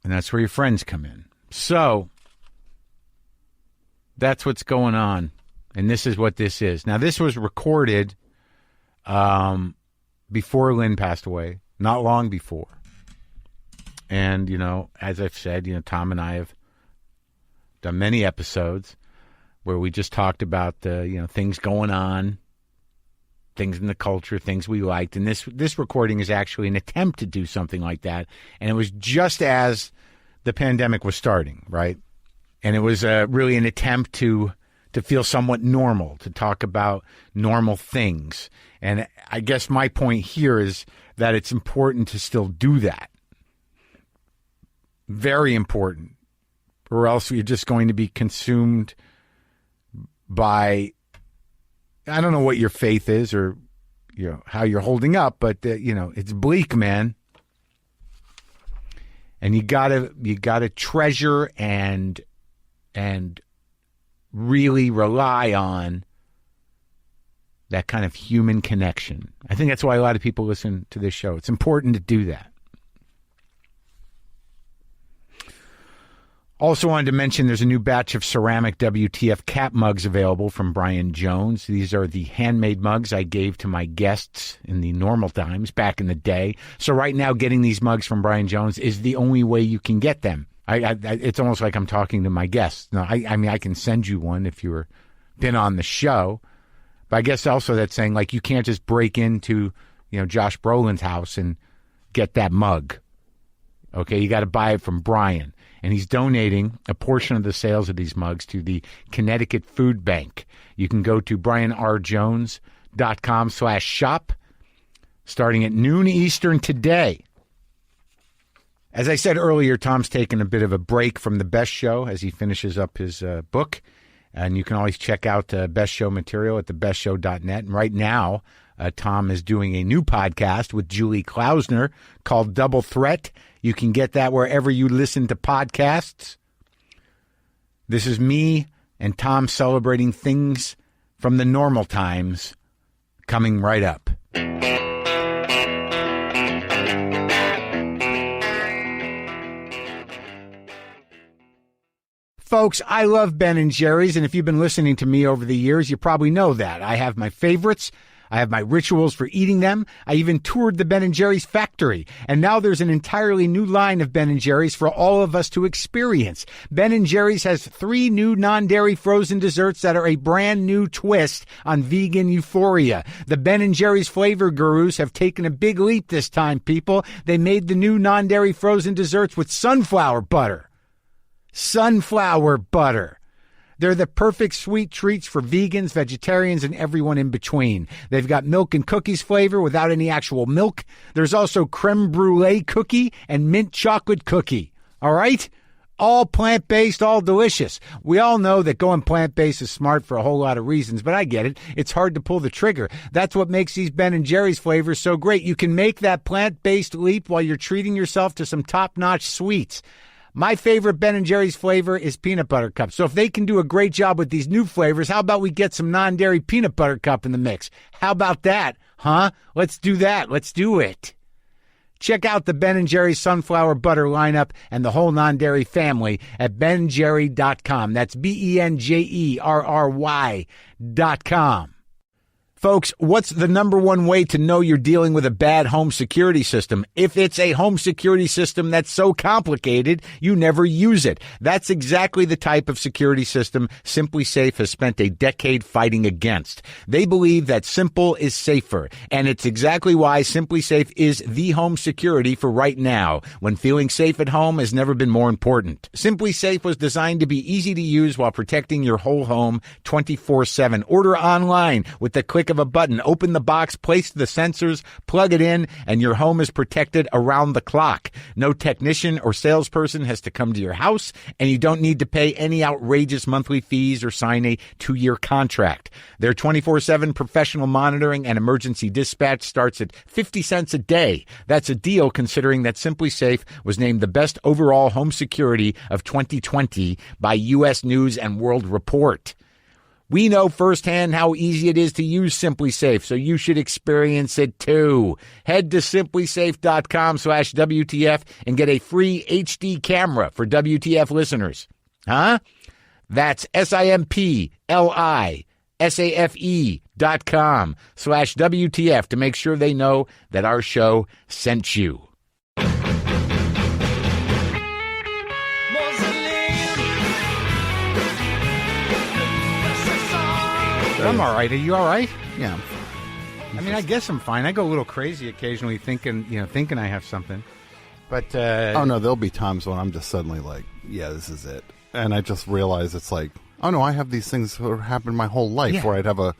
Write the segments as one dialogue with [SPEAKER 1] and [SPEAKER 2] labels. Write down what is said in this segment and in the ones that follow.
[SPEAKER 1] And that's where your friends come in. So that's what's going on. And this is what this is. Now, this was recorded before Lynn passed away, not long before. And, as I've said, Tom and I have done many episodes where we just talked about the, things going on, things in the culture, things we liked. And this recording is actually an attempt to do something like that. And it was just as the pandemic was starting, right? And it was really an attempt to feel somewhat normal, to talk about normal things. And I guess my point here is that it's important to still do that. Very important. Or else you're just going to be consumed by, I don't know what your faith is or how you're holding up, but it's bleak, man. And you gotta treasure and really rely on that kind of human connection. I think that's why a lot of people listen to this show. It's important to do that. Also wanted to mention there's a new batch of ceramic WTF cap mugs available from Brian Jones. These are the handmade mugs I gave to my guests in the normal times back in the day. So right now getting these mugs from Brian Jones is the only way you can get them. It's almost like I'm talking to my guests. No, I mean, I can send you one if you've been on the show. But I guess also that's saying, like, you can't just break into, Josh Brolin's house and get that mug. Okay, you got to buy it from Brian. And he's donating a portion of the sales of these mugs to the Connecticut Food Bank. You can go to brianrjones.com/shop starting at noon Eastern today. As I said earlier, Tom's taking a bit of a break from The Best Show as he finishes up his book. And you can always check out Best Show material at thebestshow.net. And right now, Tom is doing a new podcast with Julie Klausner called Double Threat. You can get that wherever you listen to podcasts. This is me and Tom celebrating things from the normal times coming right up. Folks, I love Ben & Jerry's, and if you've been listening to me over the years, you probably know that. I have my favorites. I have my rituals for eating them. I even toured the Ben & Jerry's factory. And now there's an entirely new line of Ben & Jerry's for all of us to experience. Ben & Jerry's has 3 new non-dairy frozen desserts that are a brand new twist on vegan euphoria. The Ben & Jerry's flavor gurus have taken a big leap this time, people. They made the new non-dairy frozen desserts with sunflower butter. Sunflower butter. They're the perfect sweet treats for vegans, vegetarians, and everyone in between. They've got milk and cookies flavor without any actual milk. There's also creme brulee cookie and mint chocolate cookie. All right? All plant-based, all delicious. We all know that going plant-based is smart for a whole lot of reasons, but I get it. It's hard to pull the trigger. That's what makes these Ben & Jerry's flavors so great. You can make that plant-based leap while you're treating yourself to some top-notch sweets. My favorite Ben & Jerry's flavor is peanut butter cup. So if they can do a great job with these new flavors, how about we get some non-dairy peanut butter cup in the mix? How about that? Huh? Let's do that. Let's do it. Check out the Ben & Jerry's sunflower butter lineup and the whole non-dairy family at benjerry.com. That's BenJerry.com. Folks, what's the number one way to know you're dealing with a bad home security system? If it's a home security system that's so complicated, you never use it. That's exactly the type of security system SimpliSafe has spent a decade fighting against. They believe that simple is safer, and it's exactly why SimpliSafe is the home security for right now, when feeling safe at home has never been more important. SimpliSafe was designed to be easy to use while protecting your whole home 24/7. Order online with the click of a button. Open the box, place the sensors, plug it in, and your home is protected around the clock. No technician or salesperson has to come to your house, and you don't need to pay any outrageous monthly fees or sign a 2-year contract. Their 24/7 professional monitoring and emergency dispatch starts at 50 cents a day. That's a deal considering that SimpliSafe was named the best overall home security of 2020 by U.S. News and World Report. We know firsthand how easy it is to use Simply Safe, so you should experience it too. Head to simplysafe.com/WTF and get a free HD camera for WTF listeners. Huh? That's simplysafe.com/WTF to make sure they know that our show sent you. I'm all right. Are you all right?
[SPEAKER 2] Yeah.
[SPEAKER 1] I mean, I guess I'm fine. I go a little crazy occasionally thinking I have something. But
[SPEAKER 2] oh, no, there'll be times when I'm just suddenly like, yeah, this is it. And I just realize it's like, oh, no, I have these things that happen my whole life where I'd have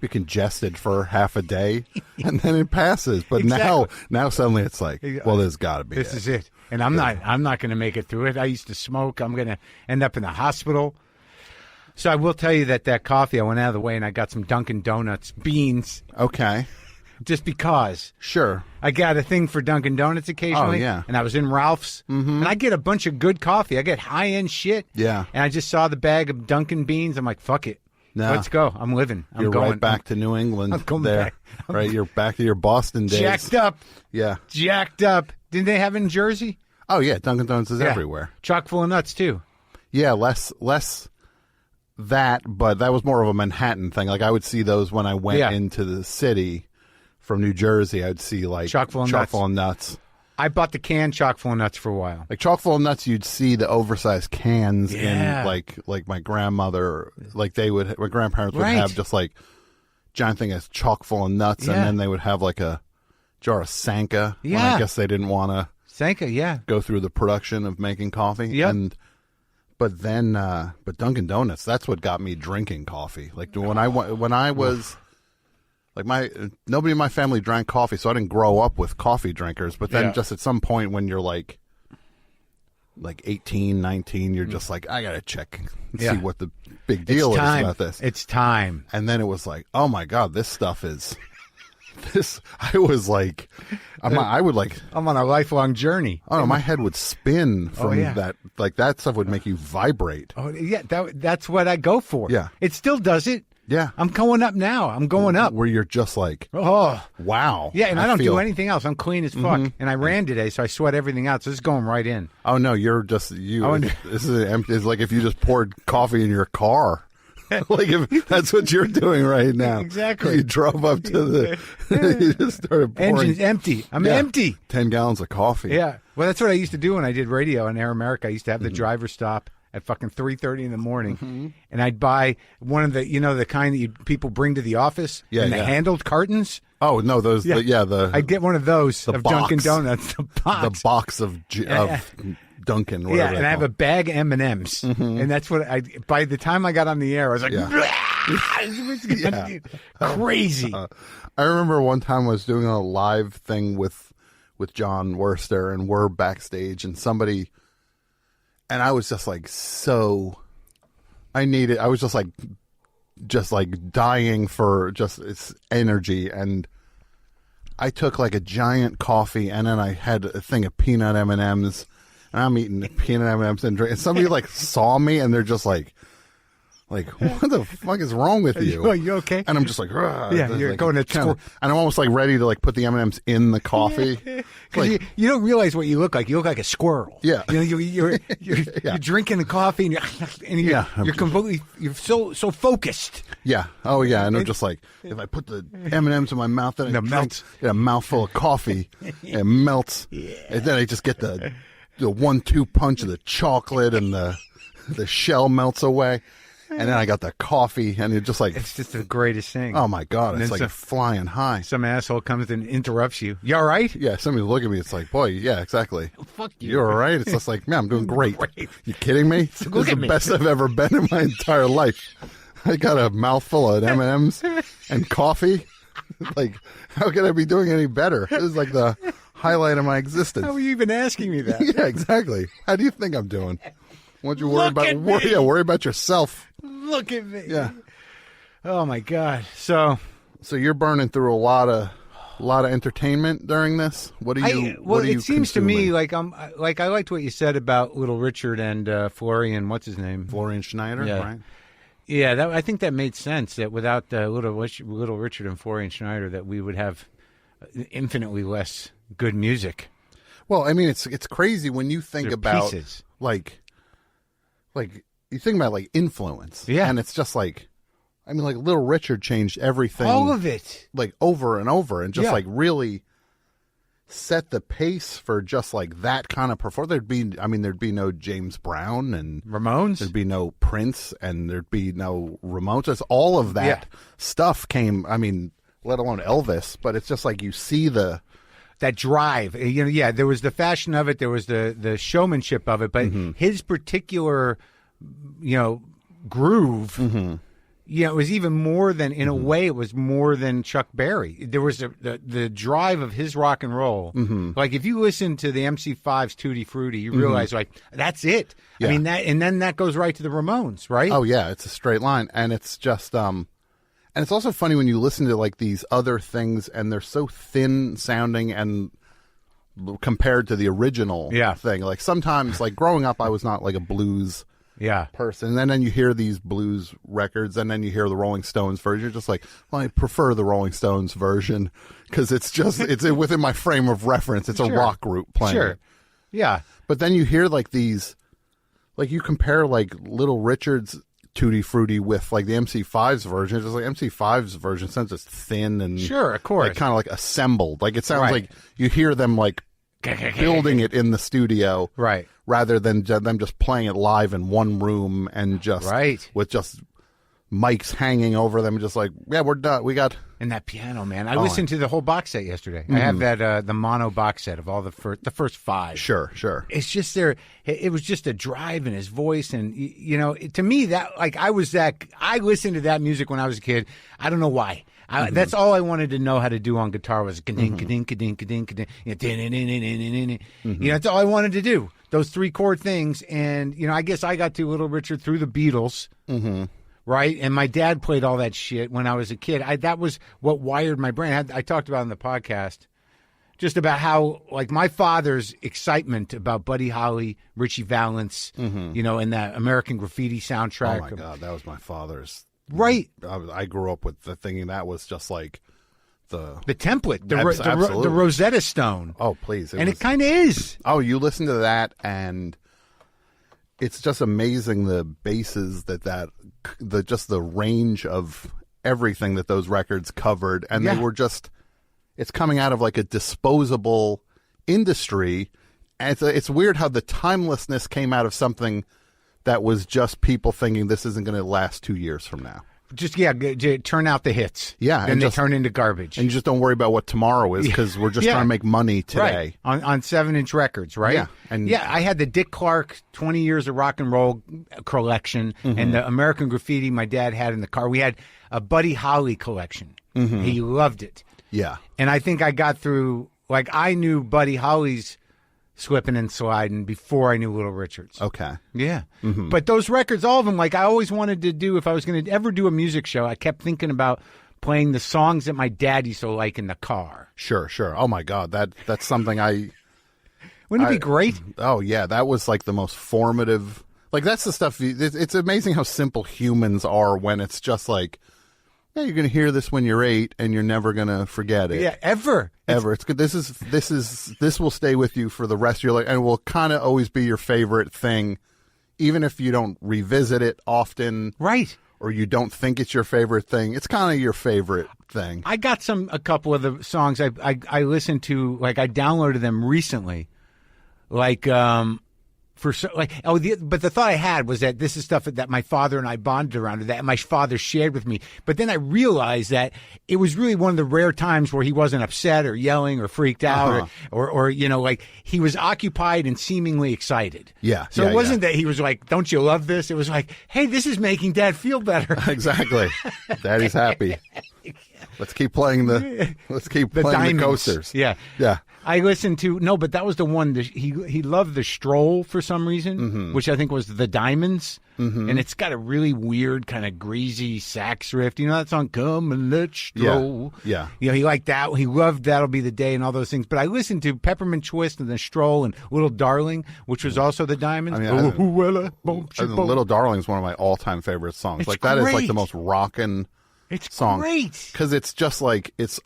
[SPEAKER 2] be congested for half a day and then it passes. But now suddenly it's like, well, there's got to be
[SPEAKER 1] This is it. And I'm not going to make it through it. I used to smoke. I'm going to end up in the hospital. So I will tell you that coffee, I went out of the way and I got some Dunkin Donuts beans.
[SPEAKER 2] Okay.
[SPEAKER 1] Just because.
[SPEAKER 2] Sure.
[SPEAKER 1] I got a thing for Dunkin Donuts occasionally.
[SPEAKER 2] Oh, yeah.
[SPEAKER 1] And I was in Ralph's. Mm-hmm. And I get a bunch of good coffee. I get high-end shit.
[SPEAKER 2] Yeah.
[SPEAKER 1] And I just saw the bag of Dunkin beans. I'm like, fuck it. No. Let's go. I'm living.
[SPEAKER 2] You're
[SPEAKER 1] going.
[SPEAKER 2] Right back to New England.
[SPEAKER 1] I'm going
[SPEAKER 2] there.
[SPEAKER 1] back.
[SPEAKER 2] Right? You're back to your Boston days.
[SPEAKER 1] Jacked up.
[SPEAKER 2] Yeah.
[SPEAKER 1] Jacked up. Didn't they have it in Jersey?
[SPEAKER 2] Oh, yeah. Dunkin Donuts is everywhere.
[SPEAKER 1] Chock full of nuts, too.
[SPEAKER 2] Yeah, less that, but that was more of a Manhattan thing. Like I would see those when I went into the city from New Jersey. I'd see like
[SPEAKER 1] chock full of nuts. I bought the canned chock full of nuts for a while.
[SPEAKER 2] Like chock full of nuts, you'd see the oversized cans in like my grandmother, like my grandparents would have just like giant thing as chock full of nuts, and then they would have like a jar of Sanka.
[SPEAKER 1] Yeah,
[SPEAKER 2] when I guess they didn't want to go through the production of making coffee.
[SPEAKER 1] Yeah.
[SPEAKER 2] But Dunkin Donuts, that's what got me drinking coffee. Like when I was like nobody in my family drank coffee, so I didn't grow up with coffee drinkers. But then just at some point when you're like 18, 19, you're just like, I gotta check and see what the big deal is about this.
[SPEAKER 1] It's time.
[SPEAKER 2] And then it was like, oh my God, this stuff is. I was like, I'm
[SPEAKER 1] on a lifelong journey.
[SPEAKER 2] Oh no, my head would spin from that. Like that stuff would make you vibrate.
[SPEAKER 1] Oh yeah, that's what I go for.
[SPEAKER 2] Yeah,
[SPEAKER 1] it still does it.
[SPEAKER 2] Yeah,
[SPEAKER 1] I'm going up now. I'm going up
[SPEAKER 2] where you're just like,
[SPEAKER 1] oh
[SPEAKER 2] wow.
[SPEAKER 1] Yeah, and I don't do anything else. I'm clean as fuck. And I ran today, so I sweat everything out. So it's going right in.
[SPEAKER 2] Oh no, you're just you. This is empty. It's like if you just poured coffee in your car. Like if that's what you're doing right now.
[SPEAKER 1] Exactly.
[SPEAKER 2] You drove up to you just started pouring.
[SPEAKER 1] Engine's empty. I'm empty.
[SPEAKER 2] 10 gallons of coffee.
[SPEAKER 1] Yeah. Well, that's what I used to do when I did radio on Air America. I used to have the driver stop at fucking 3:30 in the morning, and I'd buy one of the, the kind that people bring to the office, the handled cartons.
[SPEAKER 2] Oh no, those. I'd
[SPEAKER 1] get one of those of Dunkin Donuts. The box
[SPEAKER 2] of Dunkin.
[SPEAKER 1] Yeah, and I have a bag of M&Ms, and that's what by the time I got on the air, I was like, crazy.
[SPEAKER 2] I remember one time I was doing a live thing with John Worster, and we're backstage, and I was just like, I was just like dying for just its energy, and I took like a giant coffee, and then I had a thing of peanut M&Ms. And I'm eating peanut M&Ms and drink. And somebody like saw me, and they're just like, what the fuck is wrong with you?
[SPEAKER 1] Are you okay?
[SPEAKER 2] And I'm just like,
[SPEAKER 1] you're
[SPEAKER 2] like,
[SPEAKER 1] going to
[SPEAKER 2] and I'm almost like ready to like put the M&Ms in the coffee.
[SPEAKER 1] Like, you don't realize what you look like. You look like a squirrel.
[SPEAKER 2] Yeah.
[SPEAKER 1] You're drinking the coffee, and you're completely, you're so focused.
[SPEAKER 2] Yeah. Oh yeah. And I'm just like, if I put the M&Ms in my mouth, then it melts. Get a mouthful of coffee, it melts, and then I just get the 1-2 punch of the chocolate, and the shell melts away, and then I got the coffee, and it's
[SPEAKER 1] just the greatest thing.
[SPEAKER 2] Oh my God, it's like flying high.
[SPEAKER 1] Some asshole comes and interrupts you. You all right?
[SPEAKER 2] Yeah, somebody look at me. It's like, boy, yeah, exactly.
[SPEAKER 1] Fuck you.
[SPEAKER 2] You're all right. It's just like, man, I'm doing great. You kidding me? This is the best I've ever been in my entire life. I got a mouthful of M&Ms and coffee. Like, how could I be doing any better? This is like the highlight of my existence.
[SPEAKER 1] How are you even asking me that?
[SPEAKER 2] Yeah, exactly. How do you think I'm doing? Why don't you worry about yourself?
[SPEAKER 1] Look at me.
[SPEAKER 2] Yeah.
[SPEAKER 1] Oh my God. So
[SPEAKER 2] you're burning through a lot of entertainment during this. What are you?
[SPEAKER 1] It seems to me like I liked what you said about Little Richard and Florian. What's his name?
[SPEAKER 2] Florian Schneider.
[SPEAKER 1] Yeah.
[SPEAKER 2] Right.
[SPEAKER 1] Yeah, I think that made sense. That without Little Richard and Florian Schneider, that we would have infinitely less good music.
[SPEAKER 2] Well, I mean, it's crazy when you think
[SPEAKER 1] They're
[SPEAKER 2] about
[SPEAKER 1] pieces.
[SPEAKER 2] like you think about like influence.
[SPEAKER 1] Yeah.
[SPEAKER 2] And it's just like, I mean, like Little Richard changed everything.
[SPEAKER 1] All of it.
[SPEAKER 2] Like over and over, and just
[SPEAKER 1] Yeah.
[SPEAKER 2] like really set the pace for just like that kind of performance. There'd be no James Brown and
[SPEAKER 1] Ramones.
[SPEAKER 2] there'd be no Prince and there'd be no Ramones. Just all of that stuff came. I mean, let alone Elvis, but it's just like you see
[SPEAKER 1] that drive. There was the fashion of it, there was the showmanship of it, but his particular, groove. It was even more than, in a way, it was more than Chuck Berry. There was the drive of his rock and roll. Like, if you listen to the MC5's Tutti Frutti, you realize, like, that's it.
[SPEAKER 2] Yeah.
[SPEAKER 1] I mean, and then that goes right to the Ramones, right?
[SPEAKER 2] Oh, yeah, it's a straight line. And it's just, and it's also funny when you listen to, like, these other things, and they're so thin sounding and compared to the original thing. Like, sometimes, like, growing up, I was not, like, a blues person. And then you hear these blues records, and then you hear the Rolling Stones version. You're just like, well, I prefer the Rolling Stones version because it's within my frame of reference. It's a rock group playing.
[SPEAKER 1] Sure. Yeah.
[SPEAKER 2] But then you hear like these, like you compare like Little Richard's Tutti Frutti with like the MC5's version. It's just like MC5's version sounds just thin and
[SPEAKER 1] sure, of course,
[SPEAKER 2] like, kind of like assembled. Like it sounds like you hear them like building it in the studio,
[SPEAKER 1] right?
[SPEAKER 2] Rather than them just playing it live in one room and just with just mics hanging over them, just like, yeah, we're done. We got.
[SPEAKER 1] And that piano, man. I listened to the whole box set yesterday. I have that the mono box set of all the first 5.
[SPEAKER 2] Sure.
[SPEAKER 1] It's just there. It was just a drive in his voice, and to me that like I listened to that music when I was a kid. I don't know why. That's all I wanted to know how to do on guitar was ka-ding, ka-ding, ka-ding, ka-ding, ka-ding, that's all I wanted to do. Those 3 chord things, and I guess I got to Little Richard through the Beatles. Right, and my dad played all that shit when I was a kid. That was what wired my brain. I talked about it on the podcast, just about how, like, my father's excitement about Buddy Holly, Richie Valens, and that American Graffiti soundtrack.
[SPEAKER 2] Oh my God, that was my father's.
[SPEAKER 1] Right,
[SPEAKER 2] I grew up with the thinking that was just like the
[SPEAKER 1] template, the Rosetta Stone.
[SPEAKER 2] Oh please,
[SPEAKER 1] it kind of is.
[SPEAKER 2] Oh, you listen to that and. It's just amazing the bases just the range of everything that those records covered. And they were just, it's coming out of like a disposable industry. And it's weird how the timelessness came out of something that was just people thinking this isn't going to last 2 years from now.
[SPEAKER 1] Just, turn out the hits.
[SPEAKER 2] Yeah.
[SPEAKER 1] And they turn into garbage.
[SPEAKER 2] And you just don't worry about what tomorrow is because we're just trying to make money today.
[SPEAKER 1] Right. On 7-inch records, right?
[SPEAKER 2] Yeah. And
[SPEAKER 1] I had the Dick Clark 20 Years of Rock and Roll collection and the American Graffiti my dad had in the car. We had a Buddy Holly collection. He loved it.
[SPEAKER 2] Yeah.
[SPEAKER 1] And I think I got through, like, I knew Buddy Holly's Slipping and Sliding before I knew Little Richard's.
[SPEAKER 2] Okay.
[SPEAKER 1] Yeah. But those records, all of them, like I always wanted to do, if I was going to ever do a music show, I kept thinking about playing the songs that my dad used to like in the car.
[SPEAKER 2] Sure. Oh my God. That's something
[SPEAKER 1] Wouldn't it be great?
[SPEAKER 2] Oh yeah. That was like the most formative, like that's the stuff. It's amazing how simple humans are when it's just like, yeah, you're going to hear this when you're 8 and you're never going to forget it.
[SPEAKER 1] Yeah. Ever.
[SPEAKER 2] It's good. This will stay with you for the rest of your life and will kind of always be your favorite thing, even if you don't revisit it often.
[SPEAKER 1] Right.
[SPEAKER 2] Or you don't think it's your favorite thing. It's kind of your favorite thing.
[SPEAKER 1] I got a couple of the songs I listened to, like I downloaded them recently. Like, but the thought I had was that this is stuff that my father and I bonded around, or that my father shared with me. But then I realized that it was really one of the rare times where he wasn't upset or yelling or freaked out or like he was occupied and seemingly excited.
[SPEAKER 2] Yeah.
[SPEAKER 1] So it wasn't that he was like, "Don't you love this?" It was like, "Hey, this is making Dad feel better."
[SPEAKER 2] Exactly. Daddy's happy. Let's keep playing the coasters.
[SPEAKER 1] Yeah. I listened to but that was the one that he loved the Stroll for some reason, which I think was the Diamonds. and it's got a really weird kind of greasy sax riff. You know that song, Come and Let's Stroll?
[SPEAKER 2] Yeah.
[SPEAKER 1] You know, he liked that. He loved That'll Be the Day and all those things. But I listened to Peppermint Twist and The Stroll and Little Darling, which was also the Diamonds.
[SPEAKER 2] Little Darling is one of my all-time favorite songs.
[SPEAKER 1] It's
[SPEAKER 2] like that
[SPEAKER 1] great.
[SPEAKER 2] is like the most rockin'
[SPEAKER 1] It's
[SPEAKER 2] song.
[SPEAKER 1] great.
[SPEAKER 2] Because it's just like, it's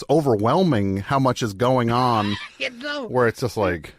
[SPEAKER 2] overwhelming how much is going on.
[SPEAKER 1] You know.
[SPEAKER 2] Where it's just like...